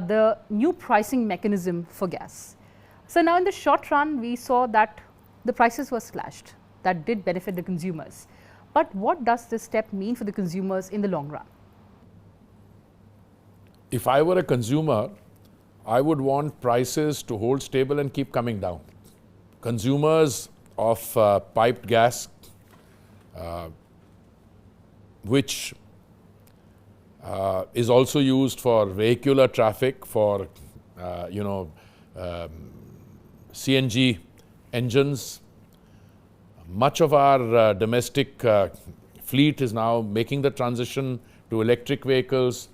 the new pricing mechanism for gas. So now in the short run, we saw that the prices were slashed. That did benefit the consumers. But what does this step mean for the consumers in the long run? If I were a consumer, I would want prices to hold stable and keep coming down. Consumers of piped gas, which is also used for vehicular traffic, for CNG engines. Much of our domestic fleet is now making the transition to electric vehicles,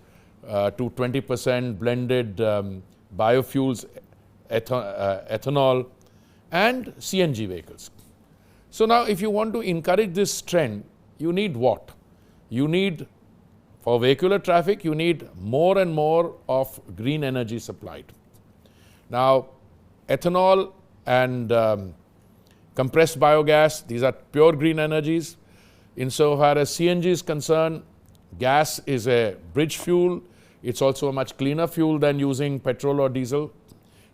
to 20% blended biofuels, ethanol, and CNG vehicles. So now if you want to encourage this trend, you need what? You need, for vehicular traffic, you need more and more of green energy supplied. Now, ethanol and compressed biogas, these are pure green energies. Insofar as CNG is concerned, gas is a bridge fuel. It's also a much cleaner fuel than using petrol or diesel.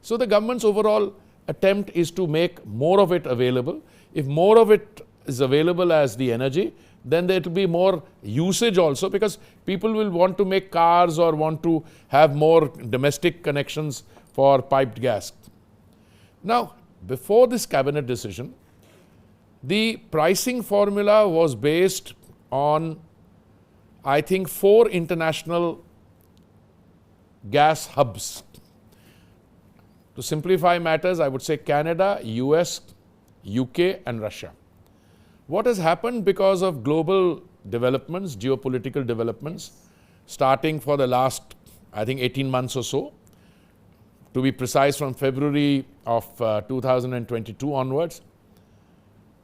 So the government's overall attempt is to make more of it available. If more of it is available as the energy, then there will be more usage also, because people will want to make cars or want to have more domestic connections for piped gas. Now, before this cabinet decision, the pricing formula was based on, I think, 4 international gas hubs. To simplify matters, I would say Canada, US, UK and Russia. What has happened because of global developments, geopolitical developments, starting for the last, I think, 18 months or so, to be precise from February of 2022 onwards,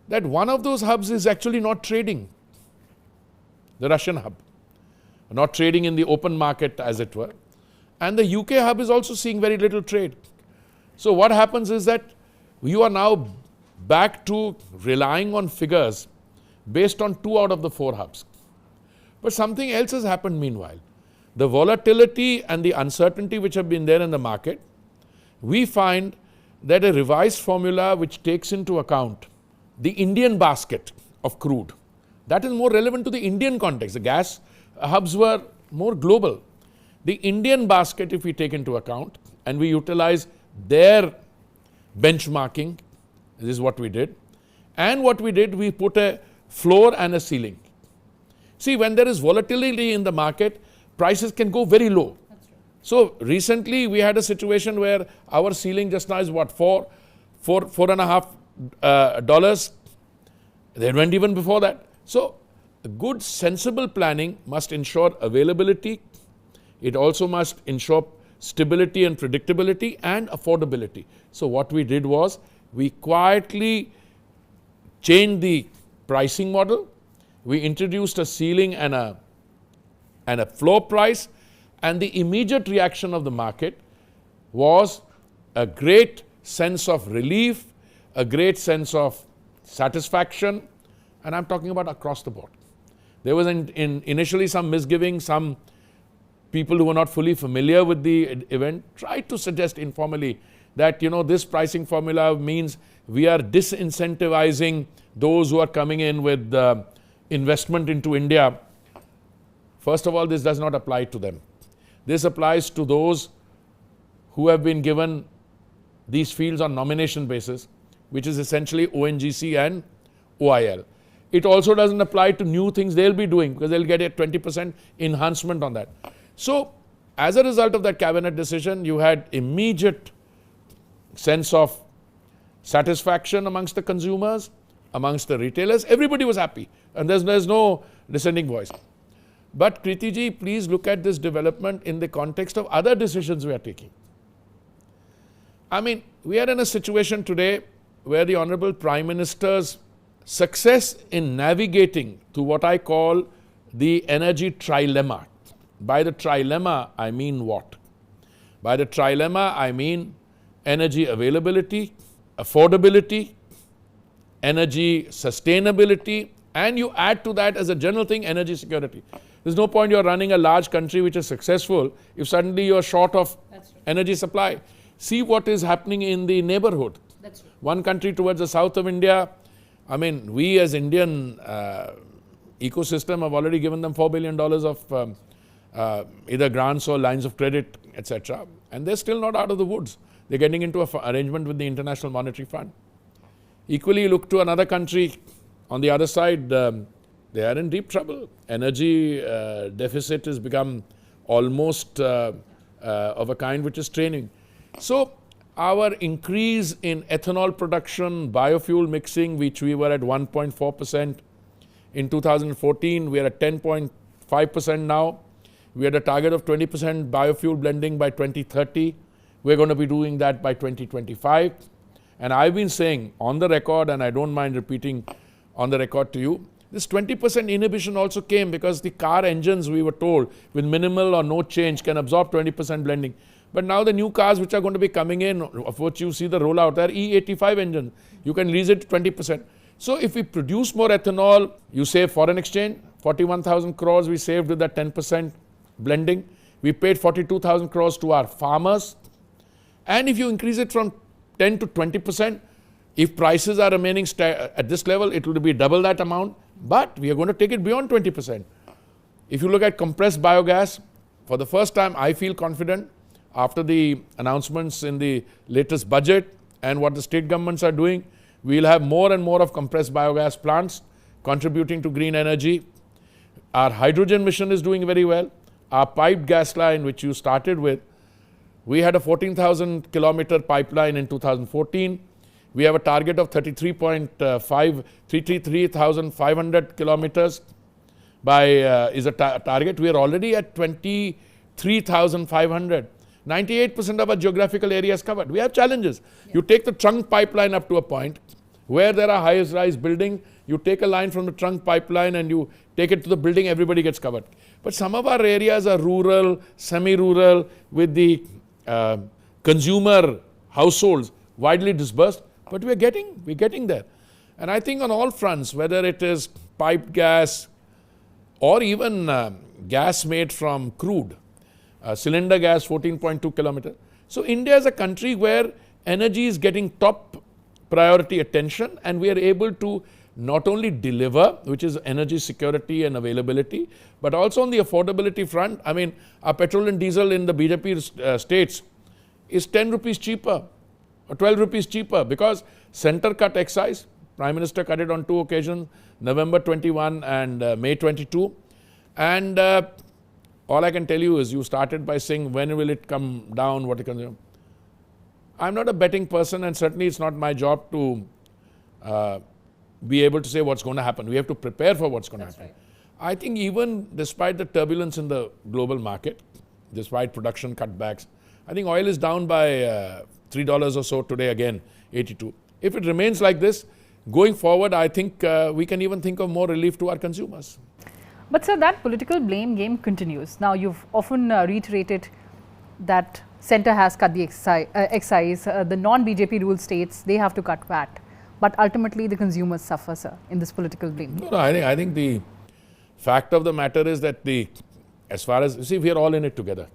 that one of those hubs is actually not trading, the Russian hub, not trading in the open market as it were. And the UK hub is also seeing very little trade. So what happens is that you are now back to relying on figures based on 2 out of the 4 hubs. But something else has happened meanwhile. The volatility and the uncertainty which have been there in the market, we find that a revised formula which takes into account the Indian basket of crude, that is more relevant to the Indian context. The gas hubs were more global. The Indian basket, if we take into account and we utilize their benchmarking, this is what we did. And what we did, we put a floor and a ceiling. See, when there is volatility in the market, prices can go very low. So recently we had a situation where our ceiling just now is what, $4.5. They went even before that. So good sensible planning must ensure availability. It also must ensure stability and predictability and affordability. So what we did was, we quietly changed the pricing model. We introduced a ceiling and a floor price, and the immediate reaction of the market was a great sense of relief, a great sense of satisfaction, and I'm talking about across the board. There was initially some misgiving, some people who were not fully familiar with the event tried to suggest informally that, this pricing formula means we are disincentivizing those who are coming in with investment into India. First of all, this does not apply to them. This applies to those who have been given these fields on nomination basis, which is essentially ONGC and OIL. It also doesn't apply to new things they'll be doing, because they'll get a 20% enhancement on that. So as a result of that cabinet decision, you had immediate sense of satisfaction amongst the consumers, amongst the retailers. Everybody was happy, and there's no dissenting voice. But Kriti ji, please look at this development in the context of other decisions we are taking. I mean, we are in a situation today where the Honorable Prime Minister's success in navigating to what I call the energy trilemma. By the trilemma, I mean what? By the trilemma, I mean energy availability, affordability, energy sustainability, and you add to that as a general thing, energy security. There's no point you're running a large country which is successful if suddenly you're short of energy supply. See what is happening in the neighborhood. That's true. One country towards the south of India, I mean, we as Indian ecosystem have already given them $4 billion of either grants or lines of credit, etc. And they're still not out of the woods. They're getting into an arrangement with the International Monetary Fund. Equally, look to another country on the other side, they are in deep trouble. Energy deficit has become almost of a kind which is straining. So our increase in ethanol production, biofuel mixing, which we were at 1.4% in 2014, we are at 10.5% now. We had a target of 20% biofuel blending by 2030. We're going to be doing that by 2025. And I've been saying on the record, and I don't mind repeating on the record to you, this 20% inhibition also came because the car engines, we were told, with minimal or no change can absorb 20% blending. But now the new cars which are going to be coming in, of which you see the rollout, are E85 engines. You can lease it to 20%. So if we produce more ethanol, you save foreign exchange, 41,000 crores we saved with that 10% blending. We paid 42,000 crores to our farmers. And if you increase it from 10 to 20%, if prices are remaining at this level, it will be double that amount. But we are going to take it beyond 20%. If you look at compressed biogas, for the first time I feel confident after the announcements in the latest budget and what the state governments are doing, we will have more and more of compressed biogas plants contributing to green energy. Our hydrogen mission is doing very well. Our piped gas line, which you started with, we had a 14,000 kilometer pipeline in 2014. We have a target of 33,500 kilometers is a target. We are already at 23,500. 98% of our geographical area is covered. We have challenges. Yeah. You take the trunk pipeline up to a point where there are highest-rise buildings, you take a line from the trunk pipeline and you take it to the building, everybody gets covered. But some of our areas are rural, semi-rural, with the consumer households widely dispersed, but we're getting there. And I think on all fronts, whether it is piped gas or even gas made from crude, cylinder gas 14.2 kilometers. So India is a country where energy is getting top priority attention, and we are able to not only deliver, which is energy security and availability, but also on the affordability front. I mean, our petrol and diesel in the BJP states is 10 rupees cheaper or 12 rupees cheaper because center cut excise. Prime Minister cut it on two occasions, November 21 and May 22. And all I can tell you is you started by saying when will it come down, what it can do. I'm not a betting person, and certainly it's not my job to be able to say what's going to happen. We have to prepare for what's going to happen. Right. I think even despite the turbulence in the global market, despite production cutbacks, I think oil is down by $3 or so today again, 82. If it remains like this, going forward, I think we can even think of more relief to our consumers. But sir, that political blame game continues. Now, you've often reiterated that centre has cut the excise, the non-BJP ruled states, they have to cut VAT. But ultimately, the consumers suffer, sir, in this political blame. No, I think the fact of the matter is that as far as, you see, we are all in it together.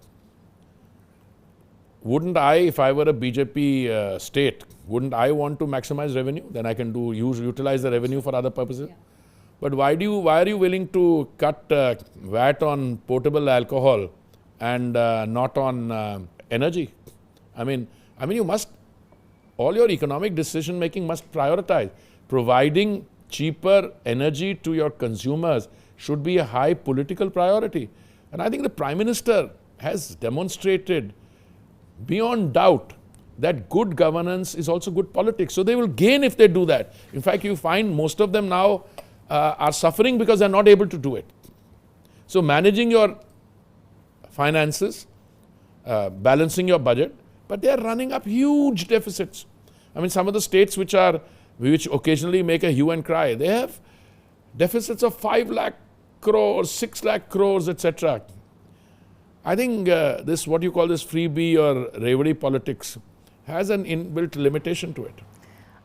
Wouldn't I, if I were a BJP state, wouldn't I want to maximize revenue? Then I can utilize the revenue for other purposes. Yeah. But why are you willing to cut VAT on potable alcohol and not on energy? I mean, you must, all your economic decision making must prioritize. Providing cheaper energy to your consumers should be a high political priority. And I think the Prime Minister has demonstrated beyond doubt that good governance is also good politics. So they will gain if they do that. In fact, you find most of them now are suffering because they're not able to do it. So managing your finances, balancing your budget, but they are running up huge deficits. I mean, some of the states which occasionally make a hue and cry, they have deficits of 5 lakh crores, 6 lakh crores, etc. I think this, what you call this freebie or reverie politics, has an inbuilt limitation to it.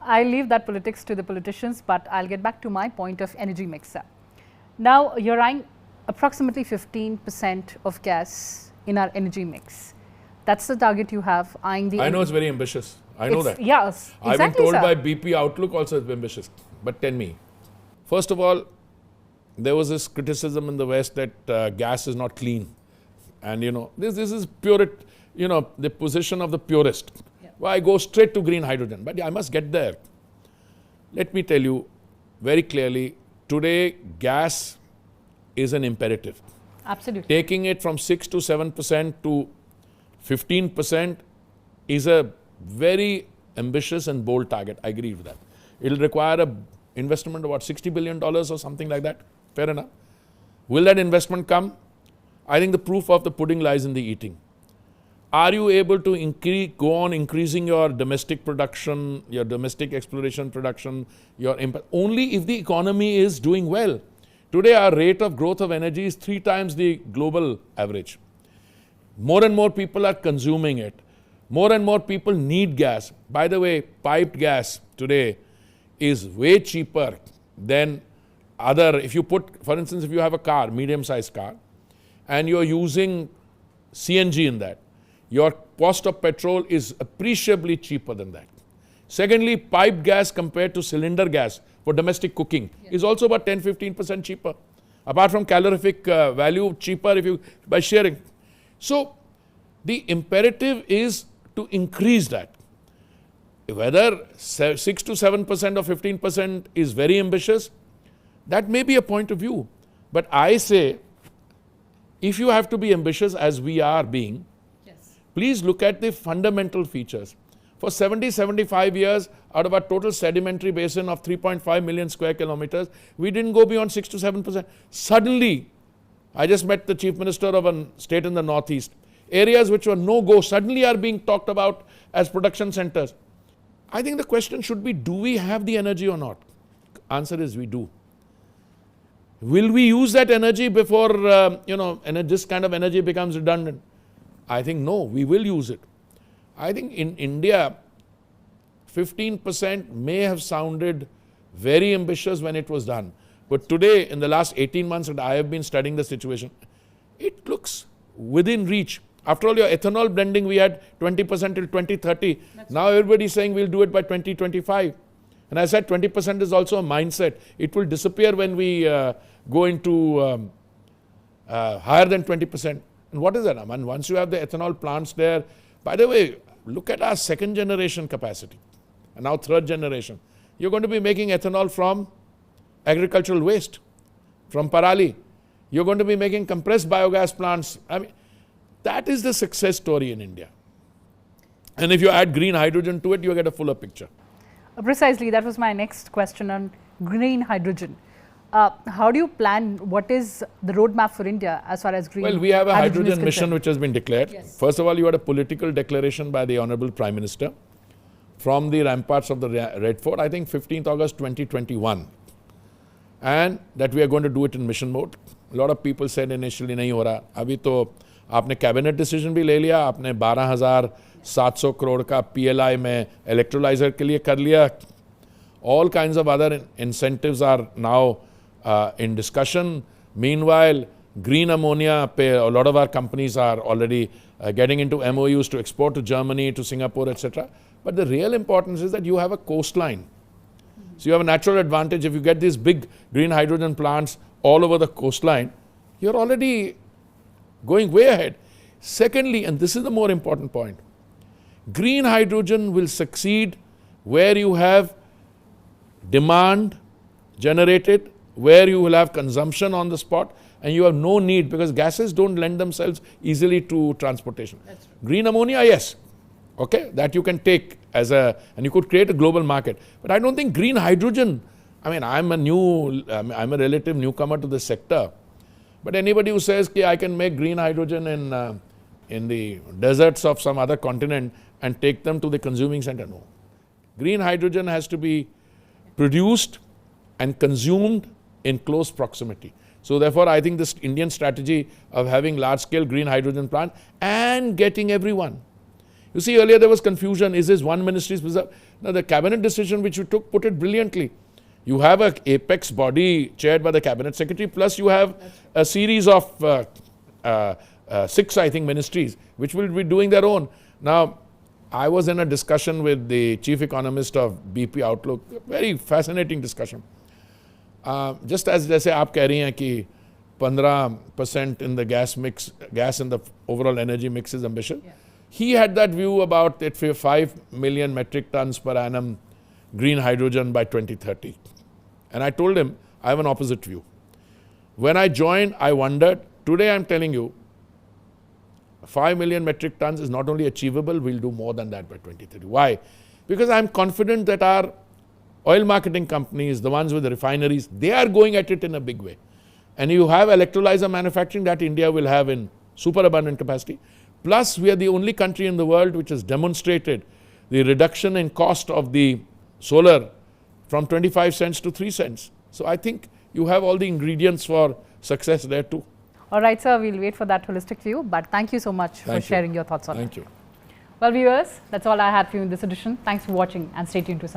I'll leave that politics to the politicians, but I'll get back to my point of energy mixer. Now, you're eyeing approximately 15% of gas in our energy mix. That's the target you have, eyeing the... I know it's very ambitious. I know that. Yes, exactly, I've been told sir. by BP Outlook also it's ambitious. But tell me, first of all, there was this criticism in the West that gas is not clean. And this is pure, the position of the purist. Yeah. Well, I go straight to green hydrogen, but I must get there. Let me tell you very clearly, today gas is an imperative. Absolutely. Taking it from 6 to 7% to 15% is a very ambitious and bold target. I agree with that. It'll require an investment of about $60 billion or something like that. Fair enough. Will that investment come? I think the proof of the pudding lies in the eating. Are you able to go on increasing your domestic production, your domestic exploration production, only if the economy is doing well. Today our rate of growth of energy is 3 times the global average. More and more people are consuming it. More and more people need gas. By the way, piped gas today is way cheaper than if you put, for instance, if you have a car, medium-sized car, and you're using CNG in that, your cost of petrol is appreciably cheaper than that. Secondly, piped gas compared to cylinder gas for domestic cooking is also about 10-15% cheaper. Apart from calorific value, cheaper by sharing. So the imperative is to increase that. Whether 6 to 7% or 15% is very ambitious, that may be a point of view. But I say, if you have to be ambitious as we are being, please look at the fundamental features. For 70-75 years, out of our total sedimentary basin of 3.5 million square kilometers, we didn't go beyond 6 to 7%. Suddenly, I just met the chief minister of a state in the northeast. Areas which were no-go suddenly are being talked about as production centers. I think the question should be, do we have the energy or not? Answer is we do. Will we use that energy before, this kind of energy becomes redundant? I think no, we will use it. I think in India, 15% may have sounded very ambitious when it was done. But today, in the last 18 months that I have been studying the situation, it looks within reach. After all, your ethanol blending, we had 20% till 2030. Now everybody is saying we'll do it by 2025. And I said 20% is also a mindset. It will disappear when we go into higher than 20%. And what is that? I mean, once you have the ethanol plants there, by the way, look at our second generation capacity and now third generation. You're going to be making ethanol from agricultural waste, from parali. You're going to be making compressed biogas plants. I mean, that is the success story in India. And if you add green hydrogen to it, you get a fuller picture. Precisely, that was my next question on green hydrogen. How do you plan, what is the roadmap for India as far as green hydrogen? Well, we have a hydrogen is mission which has been declared. Yes. First of all, you had a political declaration by the Honorable Prime Minister from the ramparts of the Red Fort, I think 15th August 2021. And that we are going to do it in mission mode. A lot of people said initially, nahi ho raha. Abhi to aapne cabinet decision bhi le liya, aapne 12,700 crore ka PLI mein electrolyzer ke liye kar liya. All kinds of other incentives are now in discussion. Meanwhile, green ammonia, a lot of our companies are already getting into MOUs to export to Germany, to Singapore, etc. But the real importance is that you have a coastline. So you have a natural advantage. If you get these big green hydrogen plants all over the coastline, you're already going way ahead. Secondly, and this is the more important point, green hydrogen will succeed where you have demand generated, where you will have consumption on the spot, and you have no need, because gases don't lend themselves easily to transportation. Green ammonia, yes, okay, that you can take as and you could create a global market. But I don't think green hydrogen, I mean, I'm a relative newcomer to this sector, but anybody who says I can make green hydrogen in the deserts of some other continent and take them to the consuming center, no. Green hydrogen has to be produced and consumed in close proximity. So therefore, I think this Indian strategy of having large-scale green hydrogen plant and getting everyone. You see, earlier there was confusion, is this one ministry's preserve? Now the cabinet decision which you took put it brilliantly. You have an apex body chaired by the cabinet secretary, plus you have a series of 6, I think, ministries, which will be doing their own. Now, I was in a discussion with the chief economist of BP Outlook, very fascinating discussion. Just as जैसे आप कह रही हैं कि 15% in the gas in the overall energy mix is ambitious. Yeah. He had that view about that 5 million metric tons per annum green hydrogen by 2030. And I told him, I have an opposite view. When I joined, I wondered. Today I'm telling you, 5 million metric tons is not only achievable, we'll do more than that by 2030. Why? Because I'm confident that our oil marketing companies, the ones with the refineries, they are going at it in a big way. And you have electrolyzer manufacturing that India will have in superabundant capacity. Plus, we are the only country in the world which has demonstrated the reduction in cost of the solar from 25 cents to 3 cents. So I think you have all the ingredients for success there too. All right, sir, we'll wait for that holistic view, but thank you so much for sharing your thoughts on it. Thank you. Well, viewers, that's all I had for you in this edition. Thanks for watching and stay tuned to Sansad.